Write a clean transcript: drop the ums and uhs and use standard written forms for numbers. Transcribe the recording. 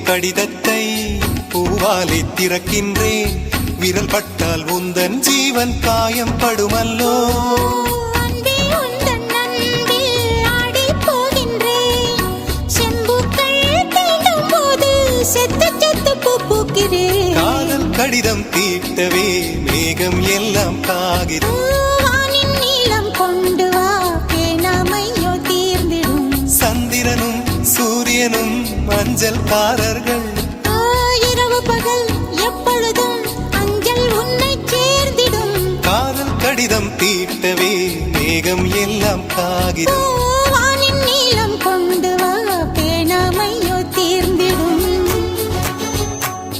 கடிதத்தை பூவாலை திறக்கின்றேன். விரல் பட்டால் உந்தன் ஜீவன் காயம் படுமல்லோ. காதல் கடிதம் தீட்டவே மேகம் எல்லாம் காகிதம். நீளம் கொண்டு வா பேனாமையோ தீர்ந்திடும். சந்திரனும் சூரியனும் மஞ்சள்காரர்கள். இரவு பகல் எப்பொழுதும் அஞ்சல் உன்னை சேர்ந்திடும். காதல் கடிதம் தீட்டவே மேகம் எல்லாம் காகிதம்.